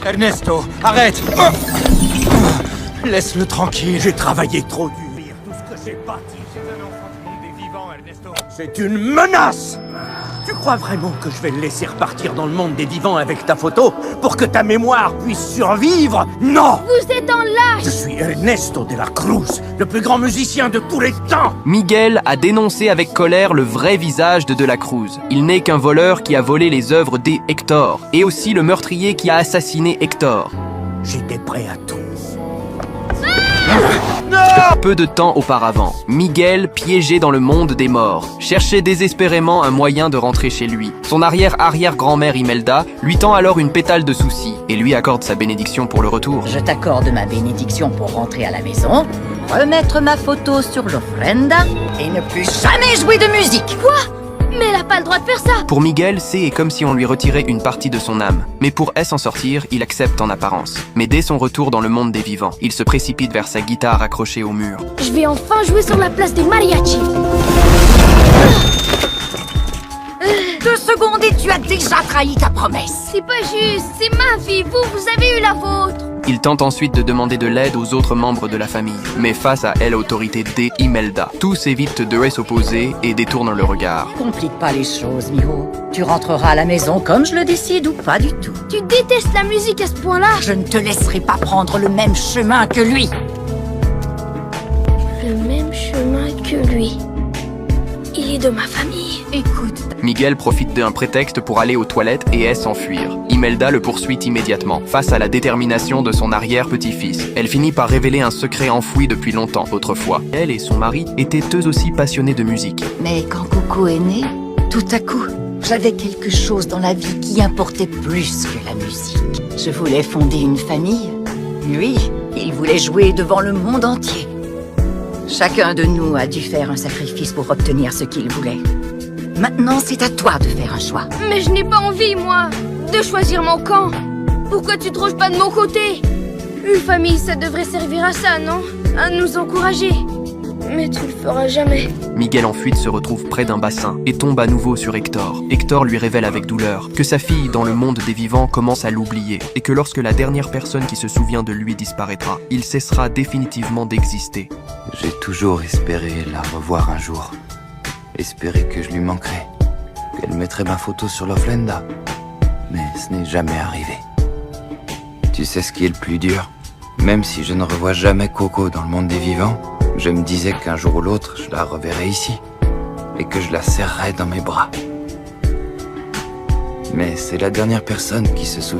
Ernesto, arrête! Laisse-le tranquille. J'ai travaillé trop dur. Tout ce que j'ai bâti, c'est un enfant du monde des vivants, Ernesto. C'est une menace! Tu crois vraiment que je vais le laisser repartir dans le monde des vivants avec ta photo pour que ta mémoire puisse survivre? Non! Vous êtes un lâche! Je suis Ernesto de la Cruz, le plus grand musicien de tous les temps! Miguel a dénoncé avec colère le vrai visage de la Cruz. Il n'est qu'un voleur qui a volé les œuvres des Hector, et aussi le meurtrier qui a assassiné Hector. J'étais prêt à tout. Peu de temps auparavant, Miguel, piégé dans le monde des morts, cherchait désespérément un moyen de rentrer chez lui. Son arrière-arrière-grand-mère Imelda lui tend alors une pétale de souci et lui accorde sa bénédiction pour le retour. Je t'accorde ma bénédiction pour rentrer à la maison, remettre ma photo sur l'offrenda et ne plus jamais jouer de musique. Quoi? Mais elle a pas le droit de faire ça! Pour Miguel, c'est comme si on lui retirait une partie de son âme. Mais pour s'en sortir, il accepte en apparence. Mais dès son retour dans le monde des vivants, il se précipite vers sa guitare accrochée au mur. Je vais enfin jouer sur la place des mariachis! 2 secondes et tu as déjà trahi ta promesse. C'est pas juste, c'est ma vie, vous avez eu la vôtre! Il tente ensuite de demander de l'aide aux autres membres de la famille. Mais face à elle, l'autorité d'Imelda, tous évitent de s'opposer et détournent le regard. Complique pas les choses, Miho. Tu rentreras à la maison comme je le décide ou pas du tout. Tu détestes la musique à ce point-là? Je ne te laisserai pas prendre le même chemin que lui. Le même chemin que lui. Il est de ma famille. Écoute, Miguel profite d'un prétexte pour aller aux toilettes et s'enfuir. Imelda le poursuit immédiatement, face à la détermination de son arrière-petit-fils. Elle finit par révéler un secret enfoui depuis longtemps autrefois. Elle et son mari étaient eux aussi passionnés de musique. mais quand Coco est né, tout à coup, j'avais quelque chose dans la vie qui importait plus que la musique. Je voulais fonder une famille. Lui, il voulait jouer devant le monde entier. Chacun de nous a dû faire un sacrifice pour obtenir ce qu'il voulait. Maintenant, c'est à toi de faire un choix. Mais je n'ai pas envie, moi, de choisir mon camp. Pourquoi tu te ranges pas de mon côté? Une famille, ça devrait servir à ça, non? À nous encourager. Mais tu le feras jamais. Miguel en fuite se retrouve près d'un bassin et tombe à nouveau sur Hector. Hector lui révèle avec douleur que sa fille dans le monde des vivants commence à l'oublier et que lorsque la dernière personne qui se souvient de lui disparaîtra, il cessera définitivement d'exister. J'ai toujours espéré la revoir un jour. Espéré que je lui manquerais, qu'elle mettrait ma photo sur l'Offrenda. Mais ce n'est jamais arrivé. Tu sais ce qui est le plus dur? Même si je ne revois jamais Coco dans le monde des vivants, je me disais qu'un jour ou l'autre, je la reverrais ici. Et que je la serrerais dans mes bras. Mais c'est la dernière personne qui se souvient